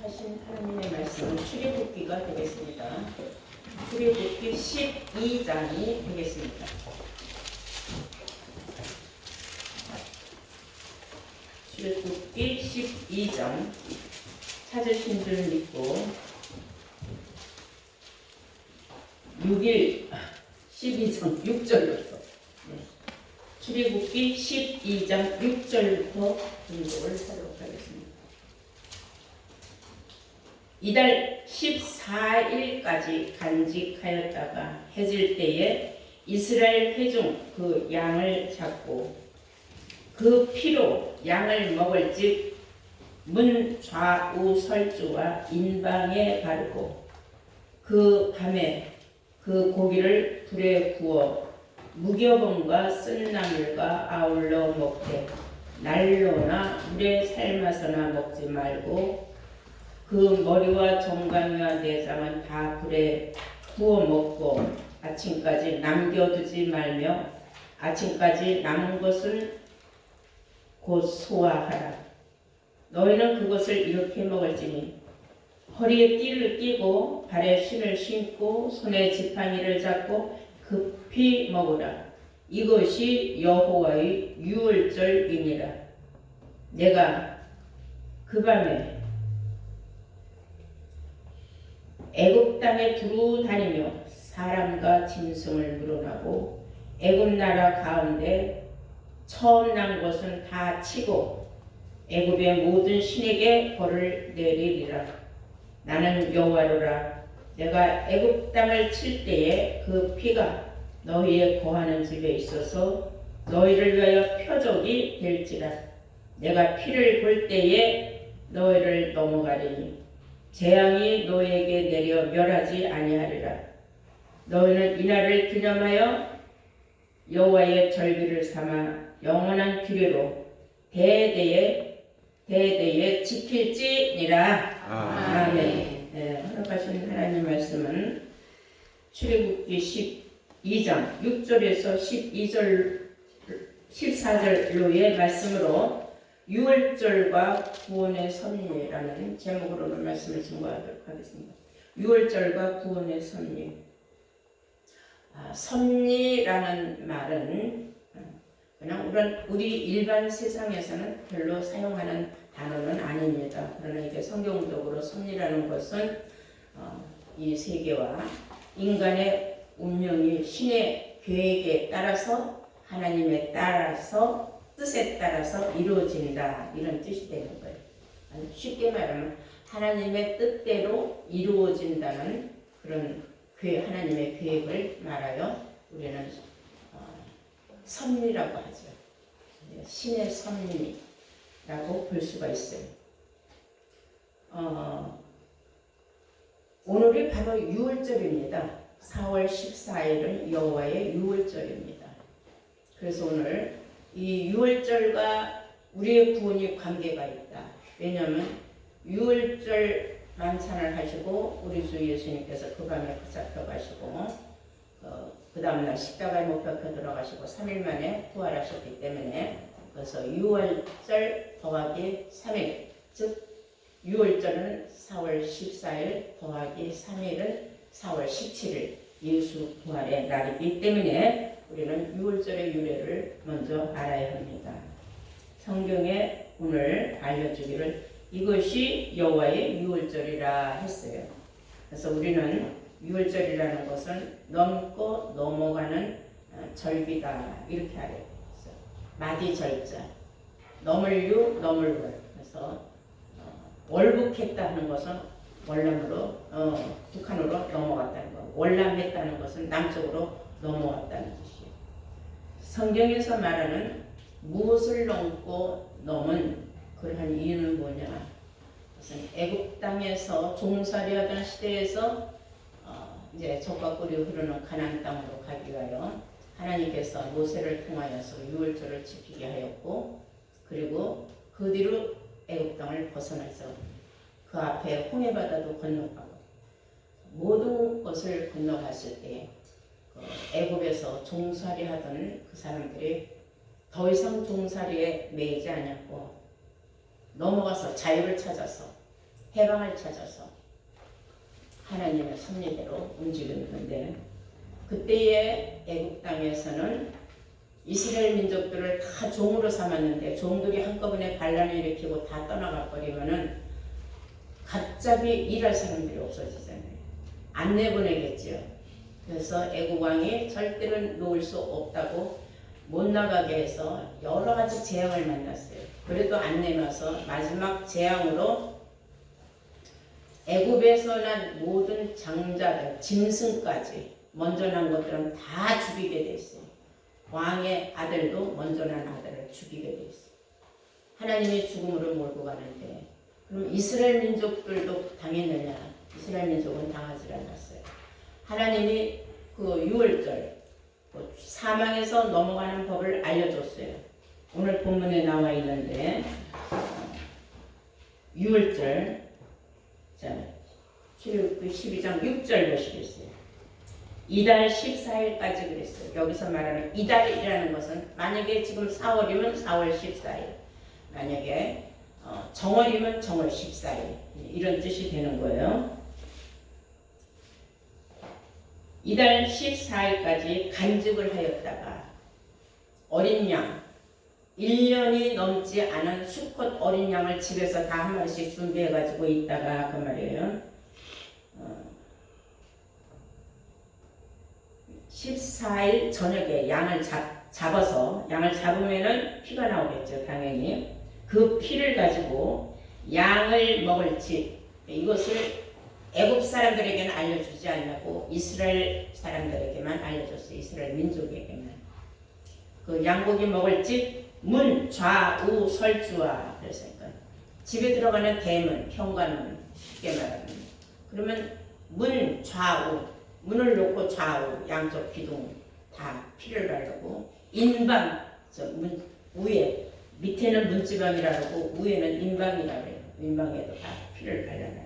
하신 하나님의 말씀은 출애굽기가 되겠습니다. 출애굽기 12장이 되겠습니다. 출애굽기 12장 찾으신 줄 믿고 12장 6절부터 출애굽기 12장 6절부터 분석을 하도록 하겠습니다. 이달 14일까지 간직하였다가 해질 때에 이스라엘 회중 그 양을 잡고 그 피로 양을 먹을즉 문 좌우 설주와 인방에 바르고 그 밤에 그 고기를 불에 구워 무교봉과 쓴나물과 아울러 먹되 날로나 물에 삶아서나 먹지 말고 그 머리와 정강이와 내장은 다 불에 구워 먹고 아침까지 남겨두지 말며 아침까지 남은 것은 곧 소화하라. 너희는 그것을 이렇게 먹을지니 허리에 띠를 띠고 발에 신을 신고 손에 지팡이를 잡고 급히 먹으라. 이것이 여호와의 유월절이니라. 내가 그 밤에 애굽 땅에 두루 다니며 사람과 짐승을 물어나고 애굽 나라 가운데 처음 난 것은 다 치고 애굽의 모든 신에게 벌을 내리리라. 나는 여호와로라. 내가 애굽 땅을 칠 때에 그 피가 너희의 거하는 집에 있어서 너희를 위하여 표적이 될지라. 내가 피를 볼 때에 너희를 넘어가리니 재앙이 너희에게 내려 멸하지 아니하리라. 너희는 이날을 기념하여 여호와의 절기를 삼아 영원한 규례로 대대에 지킬지니라. 아멘. 네, 허락하신 하나님 말씀은 출애굽기 12장 6절에서 14절로의 말씀으로 유월절과 구원의 섭리라는 제목으로 말씀을 증거하도록 하겠습니다. 유월절과 구원의 섭리. 섭리라는 말은 그냥 우리 일반 세상에서는 별로 사용하는 단어는 아닙니다. 그러나 이게 성경적으로 섭리라는 것은 이 세계와 인간의 운명이 신의 계획에 따라서 하나님에 따라서 뜻에 따라서 이루어진다, 이런 뜻이 되는 거예요. 쉽게 말하면 하나님의 뜻대로 이루어진다는 그런 하나님의 계획을 말하여 우리는 섭리라고 하죠. 신의 섭리라고 볼 수가 있어요. 오늘이 바로 유월절입니다. 4월 14일은 여호와의 유월절입니다. 그래서 오늘 이 유월절과 우리의 구원이 관계가 있다. 왜냐하면 유월절 만찬을 하시고 우리 주 예수님께서 그 밤에 붙잡혀 가시고 그 다음날 십자가에 못 박혀 들어가시고 3일 만에 부활하셨기 때문에 그래서 유월절 더하기 3일, 즉 유월절은 4월 14일 더하기 3일은 4월 17일 예수 부활의 날이기 때문에 우리는 유월절의 유래를 먼저 알아야 합니다. 성경에 오늘 알려주기를 이것이 여호와의 유월절이라 했어요. 그래서 우리는 유월절이라는 것은 넘고 넘어가는 절기다, 이렇게 알아요. 마디절자, 넘을유, 넘을월. 그래서 월북했다 하는 것은 월남으로 북한으로 넘어갔다는 거, 월남했다는 것은 남쪽으로 넘어왔다는 뜻이에요. 성경에서 말하는 무엇을 넘고 넘은 그러한 이유는 뭐냐? 그것은 애굽 땅에서 종살이하던 시대에서 이제 적과 꿀이 흐르는 가나안 땅으로 가기 위하여 하나님께서 모세를 통하여서 유월절을 지키게 하였고, 그리고 그 뒤로 애굽 땅을 벗어나서 그 앞에 홍해바다도 건너가고 모든 것을 건너갔을 때 애굽에서 종살이하던 그 사람들이 더 이상 종살이에 매이지 않았고 넘어가서 자유를 찾아서 해방을 찾아서 하나님의 섭리대로 움직이는 건데, 그때의 애국 땅에서는 이스라엘 민족들을 다 종으로 삼았는데 종들이 한꺼번에 반란을 일으키고 다 떠나가 버리면은 갑자기 일할 사람들이 없어지잖아요. 안 내보내겠지요. 그래서 애국 왕이 절대로 놓을 수 없다고 못 나가게 해서 여러 가지 재앙을 만났어요. 그래도 안 내놔서 마지막 재앙으로 애굽에서 난 모든 장자들, 짐승까지 먼저 난 것들은 다 죽이게 됐어요. 왕의 아들도 먼저 난 아들을 죽이게 됐어요. 하나님이 죽음으로 몰고 가는데, 그럼 이스라엘 민족들도 당했느냐? 이스라엘 민족은 당하지 않았어요. 하나님이 그 6월절 사망에서 넘어가는 법을 알려줬어요. 오늘 본문에 나와 있는데 6월절, 자, 출애굽기 12장 6절 보시겠어요. 이달 14일까지 그랬어요. 여기서 말하는 이달이라는 것은 만약에 지금 4월이면 4월 14일, 만약에 정월이면 정월 14일, 이런 뜻이 되는 거예요. 이달 14일까지 간직을 하였다가 어린 양 1년이 넘지 않은 수컷 어린 양을 집에서 다 한 마리씩 준비해가지고 있다가 그 말이에요. 14일 저녁에 양을 잡아서, 양을 잡으면은 피가 나오겠죠, 당연히. 그 피를 가지고 양을 먹을 집, 이것을 애굽 사람들에게는 알려주지 않냐고 이스라엘 사람들에게만 알려줬어요. 이스라엘 민족에게만. 그 양고기 먹을 집 문, 좌우, 설주와, 그랬으니까 집에 들어가는 대문, 현관문, 쉽게 말하면, 그러면 문, 좌우, 문을 놓고 좌우, 양쪽 기둥 다 피를 바르고, 인방, 문 위에, 밑에는 문지방이라고 위에는 인방이라고 해요. 인방에도 다 피를 발라놔라.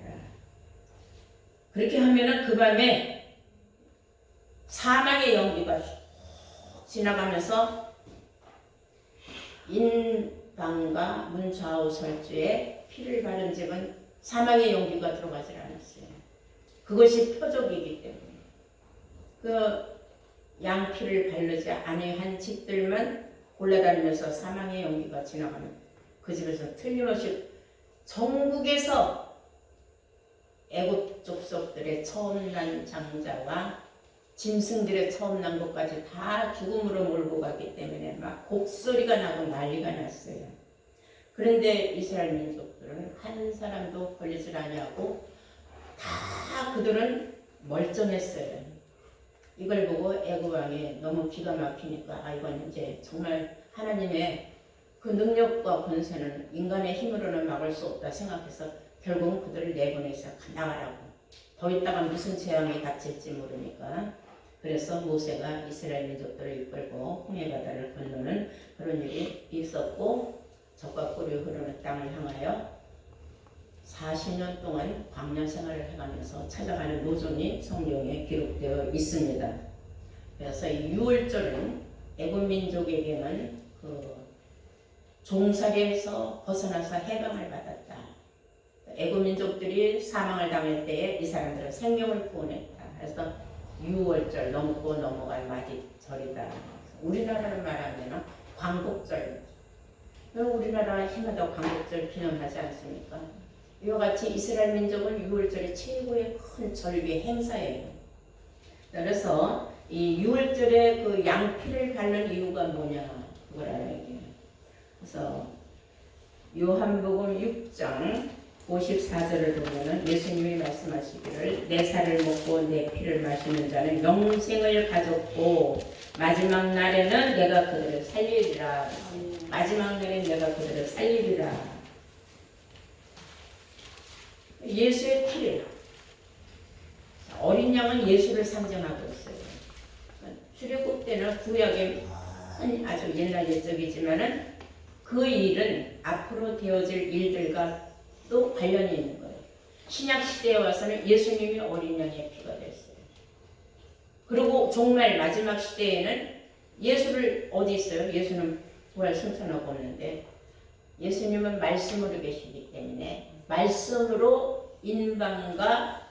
그렇게 하면은 그 밤에 사망의 연기가 지나가면서 인방과 문 좌우 설주에 피를 바른 집은 사망의 연기가 들어가지 않았어요. 그것이 표적이기 때문에 그 양피를 바르지 아니한 집들만 골라다니면서 사망의 연기가 지나가면 그 집에서 틀림없이 전국에서 애굽 족속들의 처음 난 장자와 짐승들의 처음 난 것까지 다 죽음으로 몰고 가기 때문에 막 곡소리가 나고 난리가 났어요. 그런데 이스라엘 민족들은 한 사람도 걸리질 아니하고 다 그들은 멀쩡했어요. 이걸 보고 애굽 왕이 너무 기가 막히니까 이건 이제 정말 하나님의 그 능력과 권세는 인간의 힘으로는 막을 수 없다 생각해서 결국은 그들을 내보내서 나가라고. 더 있다가 무슨 재앙이 닥칠지 모르니까. 그래서 모세가 이스라엘 민족들을 이끌고 홍해바다를 건너는 그런 일이 있었고, 적과 꿀이 흐르는 땅을 향하여 40년 동안 광야 생활을 해가면서 찾아가는 노정이 성경에 기록되어 있습니다. 그래서 이 6월절은 애굽 민족에게는 그 종살이에서 벗어나서 해방을 받았다. 애굽 민족들이 사망을 당할 때에 이 사람들은 생명을 구원했다. 그래서 6월절 넘고 넘어갈 맞이절이다. 우리나라를 말하면 광복절. 우리나라 해마다 광복절 기념하지 않습니까? 이와 같이 이스라엘 민족은 6월절이 최고의 큰 절기 행사예요. 그래서 이 6월절에 그 양피를 바르는 이유가 뭐냐, 그걸 알아야겠네요. 그래서 요한복음 6장 54절을 보면은 예수님이 말씀하시기를 내 살을 먹고 내 피를 마시는 자는 영생을 가졌고 마지막 날에는 내가 그들을 살리리라. 마지막 날에 내가 그들을 살리리라. 예수의 피를, 어린 양은 예수를 상징하고 있어요. 출애굽 때는 구약의 아주 옛날 옛적이지만은 그 일은 앞으로 되어질 일들과 또 관련이 있는 거예요. 신약 시대에 와서는 예수님이 어린 양의 피가 됐어요. 그리고 정말 마지막 시대에는 예수를 어디 있어요? 예수는 부활 승천하고 오는데 예수님은 말씀으로 계시기 때문에 말씀으로 인방과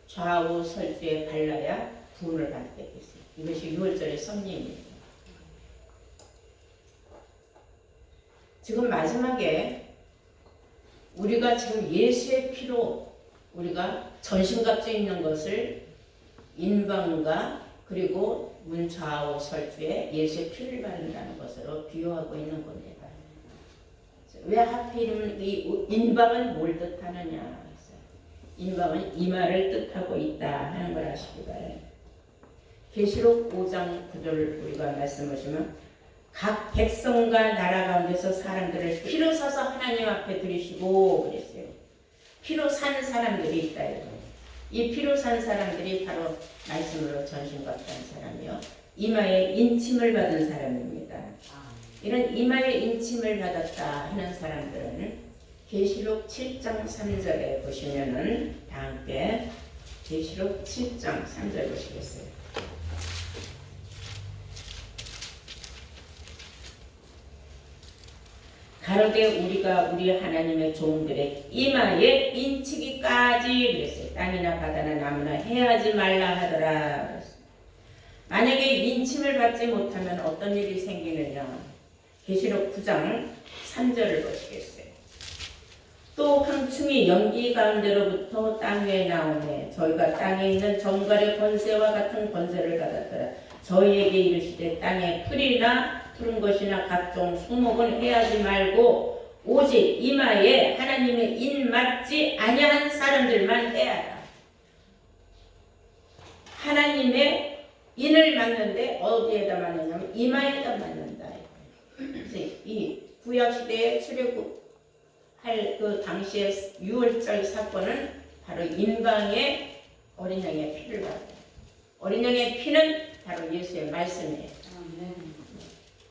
좌우 설주에 발라야 구원을 받게 됐어요. 이것이 6월절의 섭리입니다. 지금 마지막에 우리가 지금 예수의 피로 우리가 전신갑주 있는 것을 인방과 그리고 문 좌우 설주에 예수의 피를 바른다는 것으로 비유하고 있는 겁니다. 왜 하필이면 이 인방은 뭘 뜻하느냐? 인방은 이마를 뜻하고 있다 하는 걸 아시기 바랍니다. 계시록 5장 9절 우리가 말씀하시면 각 백성과 나라 가운데서 사람들을 피로 사서 하나님 앞에 드리시고 그랬어요. 피로 산 사람들이 있다. 이 피로 산 사람들이 바로 말씀으로 전신갑주한 사람이요. 이마에 인침을 받은 사람입니다. 이런 이마에 인침을 받았다 하는 사람들은 계시록 7장 3절에 보시면은 다 함께 계시록 7장 3절 보시겠어요. 가로되 우리가 우리 하나님의 종들의 이마에 인치기까지 그랬어요. 땅이나 바다나 나무나 해하지 말라 하더라 그랬어요. 만약에 인침을 받지 못하면 어떤 일이 생기느냐. 계시록 9장 3절을 보시겠어요. 또 황충이 연기 가운데로부터 땅 위에 나오네. 저희가 땅에 있는 정갈의 권세와 같은 권세를 받았더라. 저희에게 이르시되 땅에 풀이나 푸른 것이나 각종 수목은 해하지 말고 오직 이마에 하나님의 인 맞지 아니한 사람들만 해야라. 하나님의 인을 맞는데 어디에다 맞느냐면 이마에다 맞는다. 이 구약시대의 출애굽 할 그 당시의 6월절 사건은 바로 인방의 어린 양의 피를 받아요. 어린 양의 피는 바로 예수의 말씀이에요.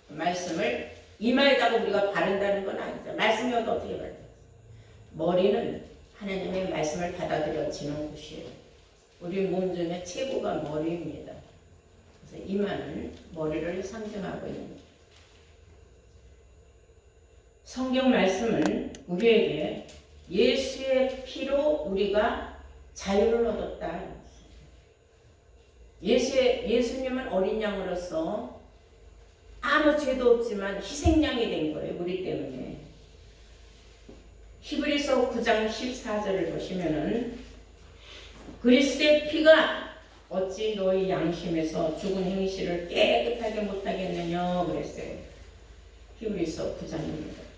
말씀을 이마에다가 우리가 바른다는 건 아니죠. 말씀이 어떻게 바르죠? 머리는 하나님의 말씀을 받아들여지는 곳이에요. 우리 몸 중에 최고가 머리입니다. 그래서 이마는 머리를 상징하고 있는 거예요. 성경 말씀은 우리에게 예수의 피로 우리가 자유를 얻었다. 예수님은 어린 양으로서 아무 죄도 없지만 희생양이 된 거예요. 우리 때문에. 히브리서 9장 14절을 보시면은 그리스도의 피가 어찌 너희 양심에서 죽은 행실을 깨끗하게 못하겠느냐 그랬어요. 히브리서 9장입니다.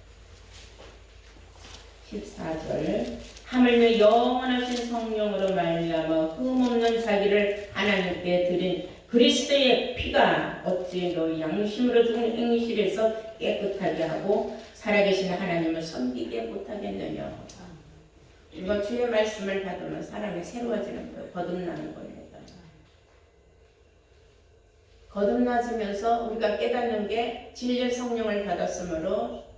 14절 하물며 영원하신 성령으로 말미암아 흠없는 자기를 하나님께 드린 그리스도의 피가 어찌 너희 양심으로 죽은 행실에서 깨끗하게 하고 살아계신 하나님을 섬기게 못하겠느냐. 우리가 주의 말씀을 받으면 사람이 새로워지는 거예요. 거듭나는 겁니다. 거듭나지면서 우리가 깨닫는 게 진리의 성령을 받았으므로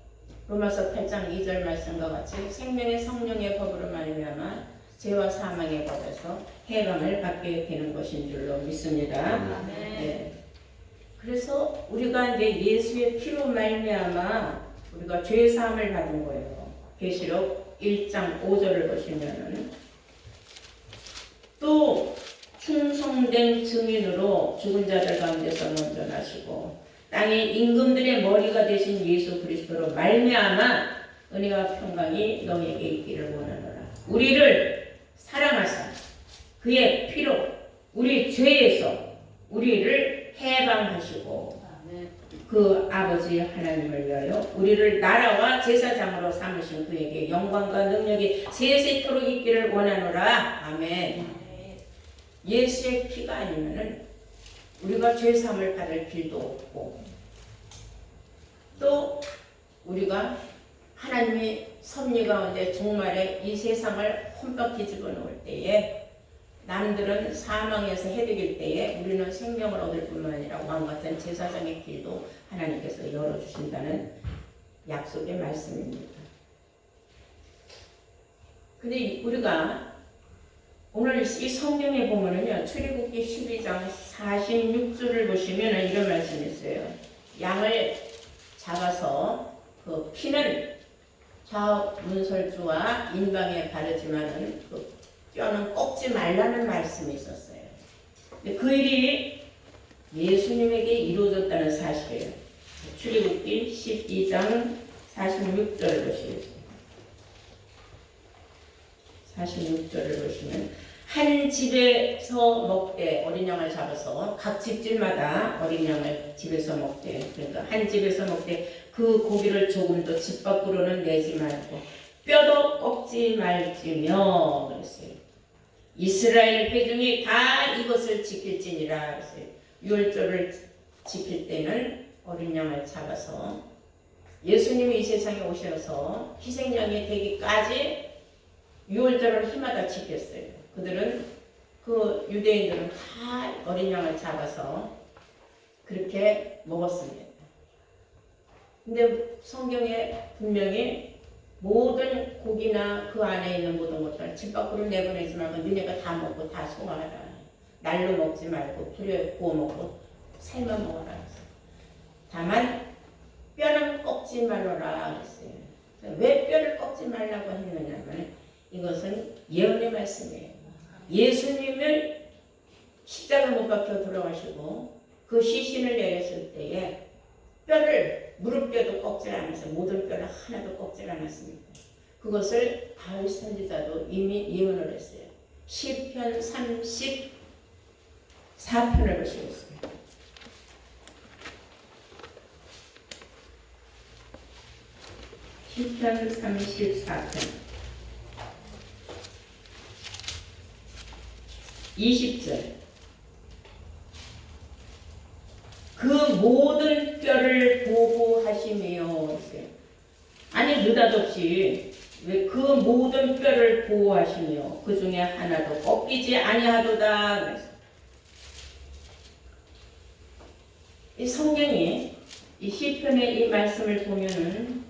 로마서 8장 2절 말씀과 같이 생명의 성령의 법으로 말미암아 죄와 사망의 법에서 해방을 받게 되는 것인 줄로 믿습니다. 네. 그래서 우리가 이제 예수의 피로 말미암아 우리가 죄 사함을 받은 거예요. 계시록 1장 5절을 보시면은 또 충성된 증인으로 죽은 자들 가운데서 먼저 나시고 땅의 임금들의 머리가 되신 예수 그리스도로 말미암아 은혜와 평강이 너희에게 있기를 원하노라. 우리를 사랑하사 그의 피로 우리 죄에서 우리를 해방하시고 그 아버지 하나님을 위하여 우리를 나라와 제사장으로 삼으신 그에게 영광과 능력이 세세토록 있기를 원하노라. 아멘. 예수의 피가 아니면은 우리가 죄사함을 받을 길도 없고 또 우리가 하나님의 섭리 가운데 종말에 이 세상을 혼박히 집어넣을 때에 남들은 사망에서 해득일 때에 우리는 생명을 얻을 뿐만 아니라 왕같은 제사장의 길도 하나님께서 열어주신다는 약속의 말씀입니다. 근데 우리가 오늘 이 성경에 보면은요, 출애굽기 12장 46절을 보시면 이런 말씀이 있어요. 양을 잡아서 그 피는 좌 문설주와 인방에 바르지만은 그 뼈는 꺾지 말라는 말씀이 있었어요. 근데 그 일이 예수님에게 이루어졌다는 사실이에요. 출애굽기 12장 46절을 보시겠습니다. 46절을 보시면 한 집에서 먹되 어린 양을 잡아서 각 집집마다 어린 양을 집에서 먹되 그러니까 한 집에서 먹되 그 고기를 조금도 집 밖으로는 내지 말고 뼈도 꺾지 말지며 그랬어요. 이스라엘 회중이 다 이것을 지킬지니라 그랬어요. 유월절을 지킬 때는 어린 양을 잡아서 예수님이 이 세상에 오셔서 희생양이 되기까지 유월절을 해마다 지켰어요. 그들은 그 유대인들은 다 어린 양을 잡아서 그렇게 먹었습니다. 근데 성경에 분명히 모든 고기나 그 안에 있는 모든 것들 집 밖으로 내보내지 말고 너네가 다 먹고 다 소화하라. 날로 먹지 말고 불에 구워 먹고 삶아 먹어라. 다만 뼈는 꺾지 말아라 그랬어요. 왜 뼈를 꺾지 말라고 했느냐면 이것은 예언의 말씀이에요. 예수님을 십자가 못 박혀 돌아가시고 그 시신을 내렸을 때에 뼈를 무릎뼈도 꺾지 않았어요. 모든 뼈를 하나도 꺾지 않았습니다. 그것을 다윗 선지자도 이미 예언을 했어요. 시편 34편을 보시겠습니다. 시편 34편 20절 그 모든 뼈를 보호하시며 아니 느닷없이 왜 그 모든 뼈를 보호하시며 그 중에 하나도 꺾이지 아니하도다 그랬어요. 이 성경이 이 시편의 이 말씀을 보면은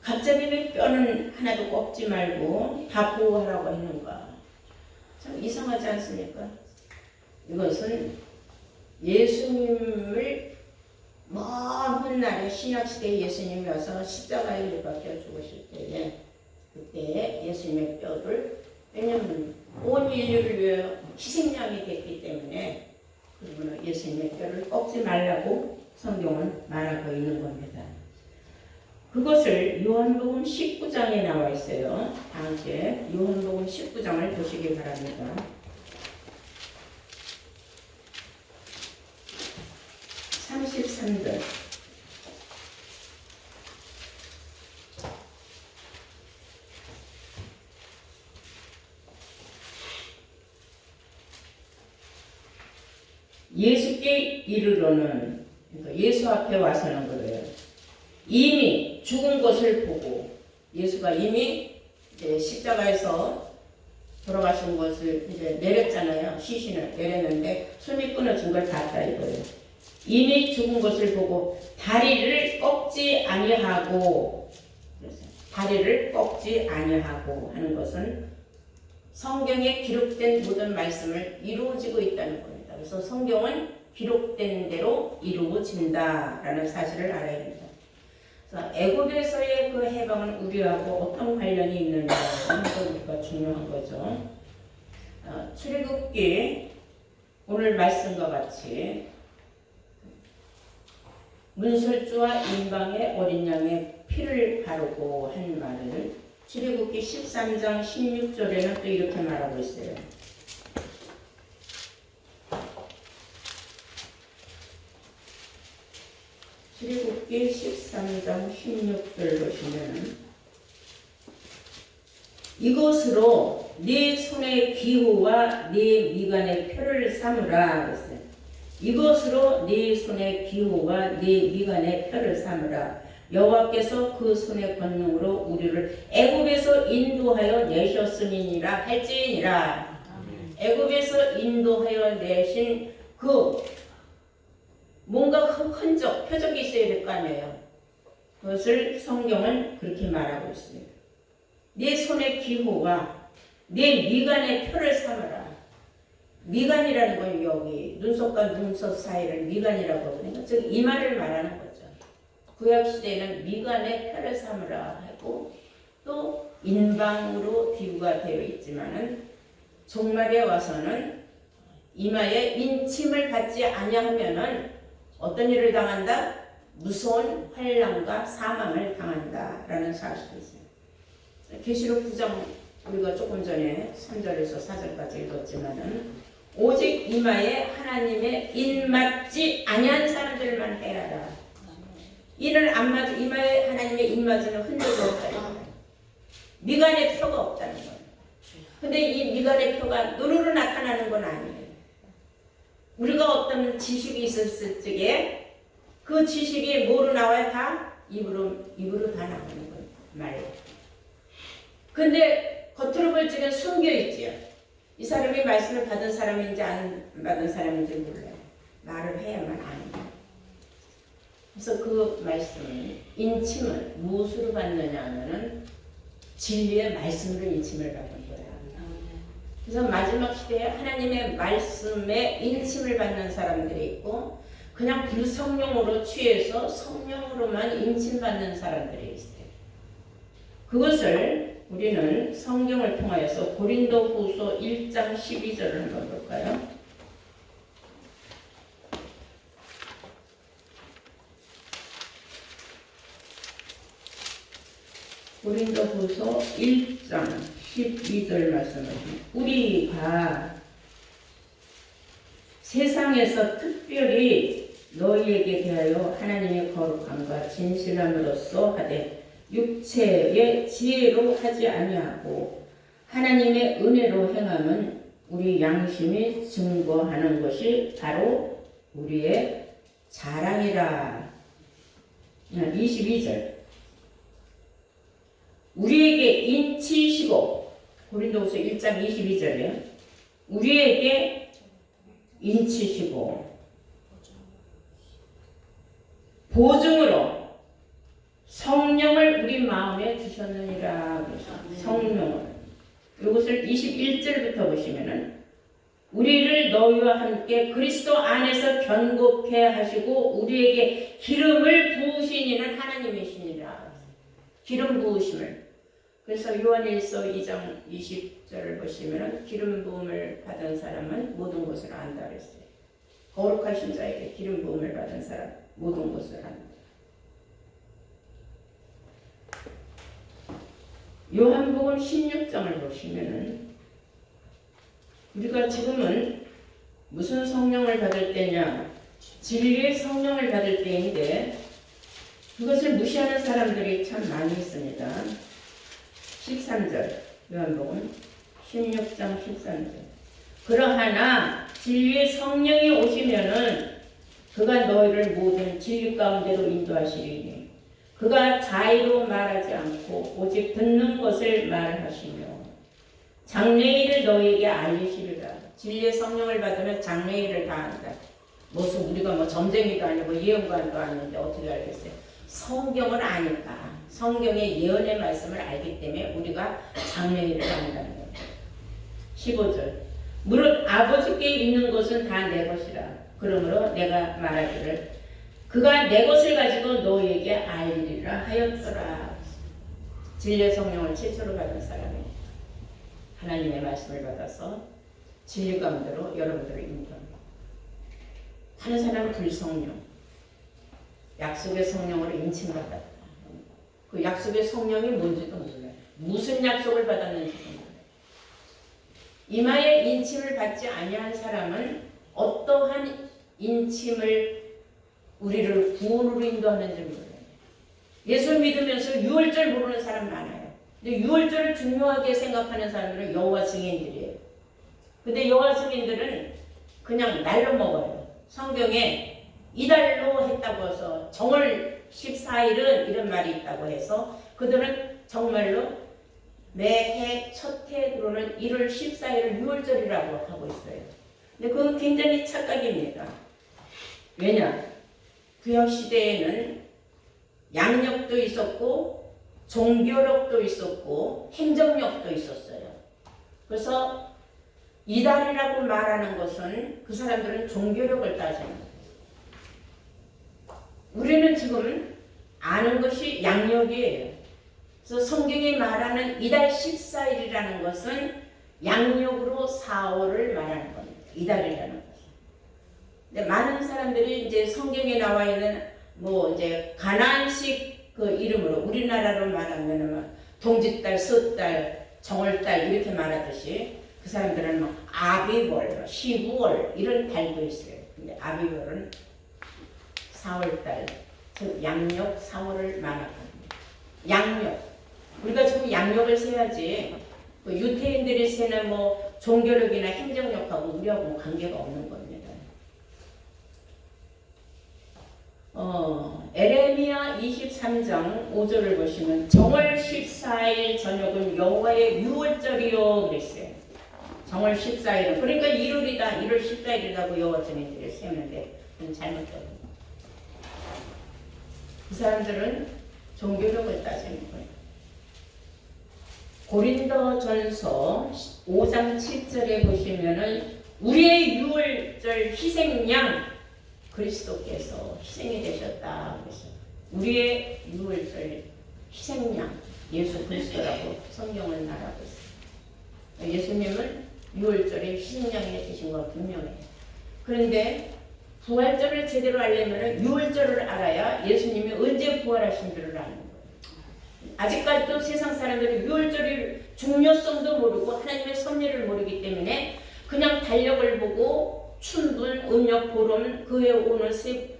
갑자기 왜 뼈는 하나도 꺾지 말고 다 보호하라고 했는가? 참 이상하지 않습니까? 이것은 예수님을 먼 훗날에 신약시대에 예수님이 와서 십자가에 못 박혀 죽으실 때에 그때 예수님의 뼈를 왜냐하면 온 인류를 위해 희생양이 됐기 때문에 그러면 예수님의 뼈를 꺾지 말라고 성경은 말하고 있는 겁니다. 그것을 요한복음 19장에 나와 있어요. 함께 요한복음 19장을 보시기 바랍니다. 33절 예수께 이르러는 그러니까 예수 앞에 와서는 그래요. 이미 죽은 것을 보고 예수가 이미 이제 십자가에서 돌아가신 것을 이제 내렸잖아요. 시신을 내렸는데 숨이 끊어진 걸 봤다 이거예요. 이미 죽은 것을 보고 다리를 꺾지 아니하고 다리를 꺾지 아니하고 하는 것은 성경에 기록된 모든 말씀을 이루어지고 있다는 겁니다. 그래서 성경은 기록된 대로 이루어진다라는 사실을 알아야 됩니다. 애굽에서의 그 해방은 우리하고 어떤 관련이 있느냐 하는 것이 중요한 거죠. 출애굽기 오늘 말씀과 같이 문설주와 인방의 어린 양의 피를 바르고 한 말을 출애굽기 13장 16절에는 또 이렇게 말하고 있어요. 출애굽기 13장 16절 보시면 이것으로 네 손의 기호와 네 미간의 표를 삼으라 그랬어요. 이것으로 네 손의 기호와 네 미간의 표를 삼으라. 여호와께서 그 손의 권능으로 우리를 애굽에서 인도하여 내셨음이니라 할지니라. 애굽에서 인도하여 내신 그 뭔가 흔적, 표적이 있어야 될 거 아니에요. 그것을 성경은 그렇게 말하고 있습니다. 네 손의 기호와 네 미간의 표를 삼아라. 미간이라는 건 여기 눈썹과 눈썹 사이를 미간이라고 하거든요. 즉 이마를 말하는 거죠. 구약 시대에는 미간에 표를 삼으라 하고 또 인방으로 비유가 되어 있지만은 종말에 와서는 이마에 인침을 받지 아니하면은 어떤 일을 당한다? 무서운 환난과 사망을 당한다라는 사실이 있어요. 계시록 9장 우리가 조금 전에 3절에서 4절까지 읽었지만은 오직 이마에 하나님의 인 맞지 아니한 사람들만 해야라. 이는 안 맞아 이마에 하나님의 인 맞으면 흔적이 없다. 미간의 표가 없다는 거예요. 근데 이 미간의 표가 눈으로 나타나는 건 아니에요. 우리가 어떤 지식이 있었을 적에 그 지식이 뭐로 나와요? 다 입으로 다 나오는 거예요. 말로. 근데 겉으로 볼 적엔 숨겨 있지요. 이 사람이 말씀을 받은 사람인지 안 받은 사람인지 몰라요. 말을 해야만 아는 거예요. 그래서 그 말씀, 인침을 무엇으로 받느냐 하면은 진리의 말씀으로 인침을 받는 거예요. 그래서 마지막 시대에 하나님의 말씀에 인침을 받는 사람들이 있고 그냥 불성령으로 취해서 성령으로만 인침받는 사람들이 있어요. 그것을 우리는 성경을 통하여서 고린도후서 1장 12절을 한번 볼까요? 고린도후서 1장 12절 말씀하십니다. 우리가 세상에서 특별히 너희에게 대하여 하나님의 거룩함과 진실함으로써 하되 육체의 지혜로 하지 아니하고 하나님의 은혜로 행함은 우리 양심이 증거하는 것이 바로 우리의 자랑이라. 22절 우리에게 인치시고 고린도후서 1장 22절이에요. 우리에게 인치시고 보증으로 성령을 우리 마음에 주셨느니라. 성령을 이것을 21절부터 보시면은 우리를 너희와 함께 그리스도 안에서 견고케 하시고 우리에게 기름을 부으신 이는 하나님이시니라. 기름 부으심을. 그래서 요한일서 2장 20절을 보시면은 기름 부음을 받은 사람은 모든 것을 안다 그랬어요. 거룩하신 자에게 기름 부음을 받은 사람 모든 것을 안다. 요한복음 16장을 보시면은 우리가 지금은 무슨 성령을 받을 때냐? 진리의 성령을 받을 때인데 그것을 무시하는 사람들이 참 많이 있습니다. 13절 요한복음 16장 13절 그러하나 진리의 성령이 오시면은 그가 너희를 모든 진리 가운데로 인도하시리니 그가 자의로 말하지 않고 오직 듣는 것을 말하시며 장래일을 너희에게 알리시리라. 진리의 성령을 받으면 장래일을 다 안다. 무슨 우리가 뭐 점쟁이도 아니고 예언관도 아닌데 어떻게 알겠어요? 성경을 아니까 성경의 예언의 말씀을 알기 때문에 우리가 장래일을 안다는 거예요. 15절 무릇 아버지께 있는 것은 다 내 것이라. 그러므로 내가 말하기를 그가 내 것을 가지고 너희에게 알리리라 하였더라. 진리의 성령을 최초로 받은 사람이 하나님의 말씀을 받아서 진리 가운데로 여러분들을 인도합니다. 다른 사람은 불성령, 약속의 성령으로 인침받았다. 그 약속의 성령이 뭔지도 몰라요. 무슨 약속을 받았는지도 몰라요. 이마에 인침을 받지 아니한 사람은 어떠한 인침을 우리를 구원으로 인도하는지 몰라요. 예수 믿으면서 유월절 모르는 사람 많아요. 근데 유월절을 중요하게 생각하는 사람들은 여호와 증인들이에요. 근데 여호와 증인들은 그냥 날로 먹어요. 성경에 이달로 했다고 해서 정월 14일은 이런 말이 있다고 해서 그들은 정말로 매해 첫 해 들어오는 1월 14일을 유월절이라고 하고 있어요. 근데 그건 굉장히 착각입니다. 왜냐? 구약 시대에는 양력도 있었고 종교력도 있었고 행정력도 있었어요. 그래서 이달이라고 말하는 것은 그 사람들은 종교력을 따지는 거예요. 우리는 지금 아는 것이 양력이에요. 그래서 성경이 말하는 이달 14일이라는 것은 양력으로 4월을 말하는 겁니다. 이달이라는 것은. 근데 많은 사람들이 이제 성경에 나와 있는 뭐 이제 가나안식 그 이름으로 우리나라로 말하면은 동짓달, 섣달, 정월달 이렇게 말하듯이 그 사람들은 뭐 아비월, 시구월 이런 달도 있어요. 근데 아비월은 4월달, 즉 양력 4월을 말하거든요. 양력. 우리가 지금 양력을 세야지 그 유태인들이 세는 뭐 종교력이나 행정력하고 우리하고 뭐 관계가 없는 겁니다. 에레미야 23장 5절을 보시면 정월 14일 저녁은 여호와의 유월절이요 그랬어요. 정월 14일은 그러니까 1월이다 1월 14일이라고 여호와 전인들이 세우는데 그건 잘못된 그 사람들은 종교력을 따지는 거예요. 고린도전서 5장 7절에 보시면은 우리의 유월절 희생양 그리스도께서 희생이 되셨다. 그래서 우리의 유월절 희생양 예수 그리스도라고 성경은 말하고 있어요. 예수님은 유월절에 희생양이 되신 건 분명해요. 그런데 부활절을 제대로 알려면 유월절을 알아야 예수님이 언제 부활하신 줄을 아는 거예요. 아직까지도 세상 사람들은 유월절의 중요성도 모르고 하나님의 섭리를 모르기 때문에 그냥 달력을 보고 춘분, 음력, 보름, 그해 오는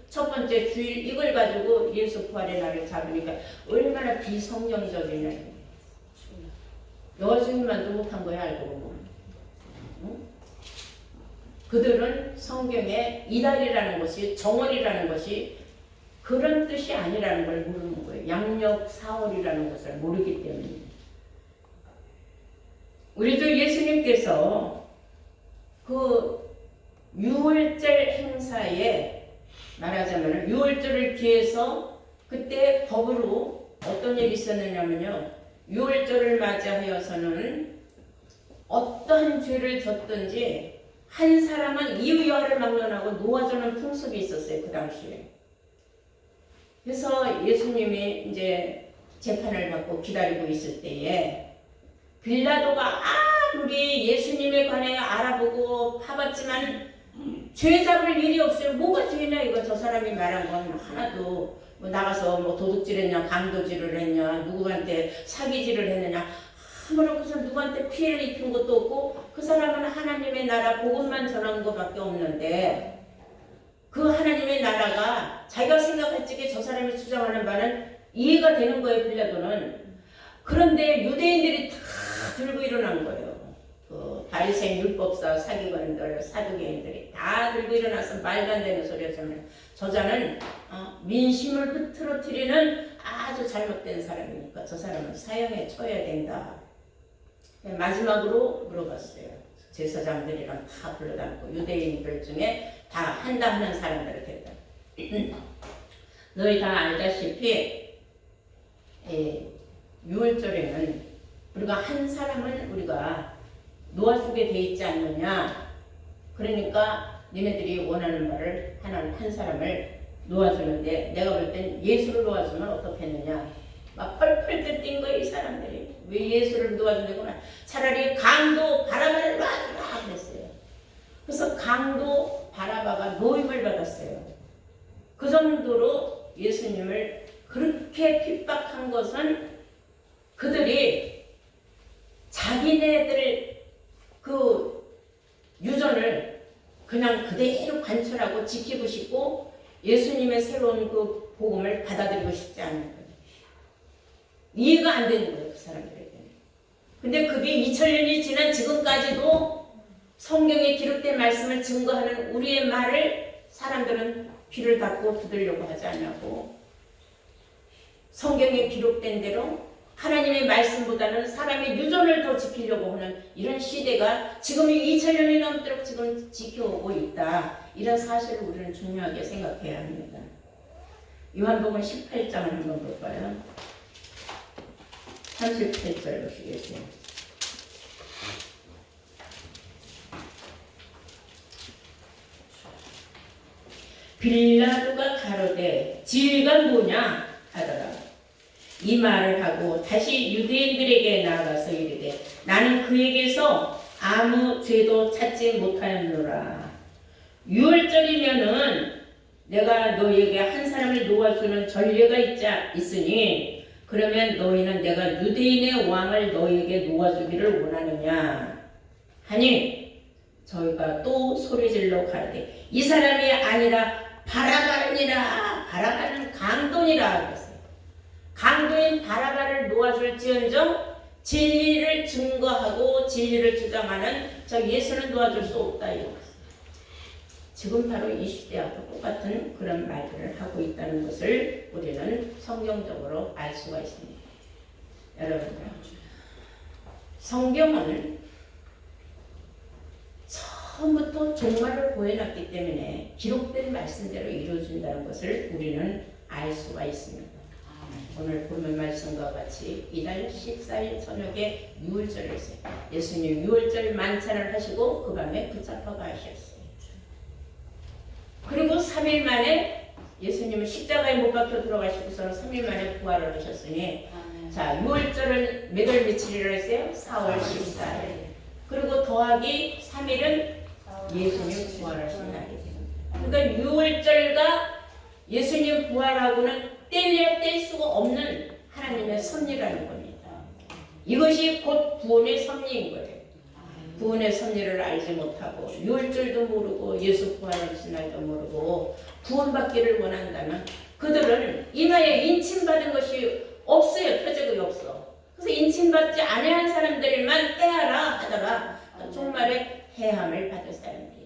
첫 번째 주일 이걸 가지고 예수 부활의 날을 잡으니까 얼마나 비성경적이냐. 여주님만도 못한 거야 알고 보면. 응? 그들은 성경에 이달이라는 것이 정월이라는 것이 그런 뜻이 아니라는 걸 모르는 거예요. 양력 4월이라는 것을 모르기 때문에. 우리도 예수님께서 그 유월절 행사에 말하자면 유월절을 기해서 그때 법으로 어떤 일이 있었느냐면요. 유월절을 맞이하여서는 어떠한 죄를 졌든지 한 사람은 이유여를 막론하고 놓아주는 풍습이 있었어요. 그 당시에. 그래서 예수님이 이제 재판을 받고 기다리고 있을 때에 빌라도가 아무리 예수님에 관해 알아보고 파봤지만 죄 잡을 일이 없어요. 뭐가 죄냐 이거 저 사람이 말한 건 하나도 뭐 나가서 뭐 도둑질했냐 강도질을 했냐 누구한테 사기질을 했느냐 아무런 것은 누구한테 피해를 입힌 것도 없고 그 사람은 하나님의 나라 복음만 전한 것밖에 없는데 그 하나님의 나라가 자기가 생각할 적에 저 사람이 주장하는 바는 이해가 되는 거예요. 빌라도는. 그런데 유대인들이 다 들고 일어난 거예요. 그 바리새인 율법사 사기관들 사두개인들이 다 들고 일어나서 말도 안 되는 소리 하잖아요. 저자는 민심을 흐트러뜨리는 아주 잘못된 사람이니까 저 사람은 사형에 처해야 된다. 마지막으로 물어봤어요. 제사장들이랑 다 불러다니고 유대인들 중에 다 한다 하는 사람들을 됐다. 너희 다 알다시피 유월절에는 우리가 한 사람은 우리가 놓아주게 돼 있지 않느냐. 그러니까 니네들이 원하는 말을 한 사람을 놓아주는데 내가 볼 땐 예수를 놓아주면 어떻겠느냐. 막 펄펄 뛴 거예요. 이 사람들이. 왜 예수를 놓아주냐구나. 차라리 강도 바라바를 놔주라 그랬어요. 그래서 강도 바라바가 노임을 받았어요. 그 정도로 예수님을 그렇게 핍박한 것은 그들이 자기네들 그 유전을 그냥 그대로 관철하고 지키고 싶고 예수님의 새로운 그 복음을 받아들이고 싶지 않은 거예요. 이해가 안 되는 거예요. 그 사람들에게. 근데 그게 2000년이 지난 지금까지도 성경에 기록된 말씀을 증거하는 우리의 말을 사람들은 귀를 닫고 듣으려고 하지 않냐고. 성경에 기록된 대로 하나님의 말씀보다는 사람의 유전을 더 지키려고 하는 이런 시대가 지금 2000년이 넘도록 지금 지켜오고 있다. 이런 사실을 우리는 중요하게 생각해야 합니다. 요한복음 18장을 한번 볼까요? 38절 보시겠어요? 빌라도가 가로되 진리가 뭐냐 하더라. 이 말을 하고 다시 유대인들에게 나아가서 이르되 나는 그에게서 아무 죄도 찾지 못하였노라. 유월절이면은 내가 너희에게 한 사람을 놓아주는 전례가 있으니 그러면 너희는 내가 유대인의 왕을 너희에게 놓아주기를 원하느냐 하니 저희가 또 소리질러 가르되 이 사람이 아니라 바라바니라. 바라바는 강도니라 그랬어요. 강도인 바라바를 놓아줄지언정 진리를 증거하고 진리를 주장하는 저 예수는 놓아줄 수 없다 이거. 지금 바로 이 시대하고 똑같은 그런 말들을 하고 있다는 것을 우리는 성경적으로 알 수가 있습니다. 여러분, 성경은 처음부터 종말을 보여놨기 때문에 기록된 말씀대로 이루어진다는 것을 우리는 알 수가 있습니다. 오늘 보는 말씀과 같이 이달 14일 저녁에 유월절을 했어요. 예수님 유월절 만찬을 하시고 그 밤에 붙잡혀 가셨어요. 그리고 3일 만에 예수님은 십자가에 못 박혀 들어가시고서 3일 만에 부활을 하셨으니 자, 6월절은 몇 월 며칠이라고 했어요? 4월 14일. 그리고 더하기 3일은 예수님 부활하신 날이에요. 그러니까 6월절과 예수님 부활하고는 뗄래야 뗄 수가 없는 하나님의 섭리라는 겁니다. 이것이 곧 구원의 섭리인 거예요. 구원의 섭리를 알지 못하고 6월절도 모르고 예수 부활하신 날도 모르고 구원받기를 원한다면 그들은 이마에 인침받은 것이 없어요. 표적이 없어. 그래서 인침받지 아니한 사람들만 떼하라 하다가 정말의 해함을 받을 사람들이에요.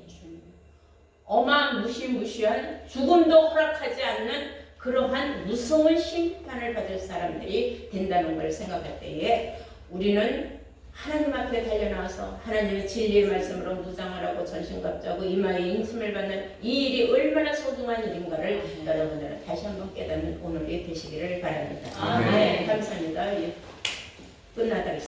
어마무시무시한 죽음도 허락하지 않는 그러한 무서운 심판을 받을 사람들이 된다는 걸 생각할 때에 우리는 하나님 앞에 달려나와서 하나님의 진리의 말씀으로 무장을 하고 전신갑주하고 이마에 인침을 받는 이 일이 얼마나 소중한 일인가를 여러분들은 다시 한번 깨닫는 오늘이 되시기를 바랍니다. 네, 감사합니다. 끝나다.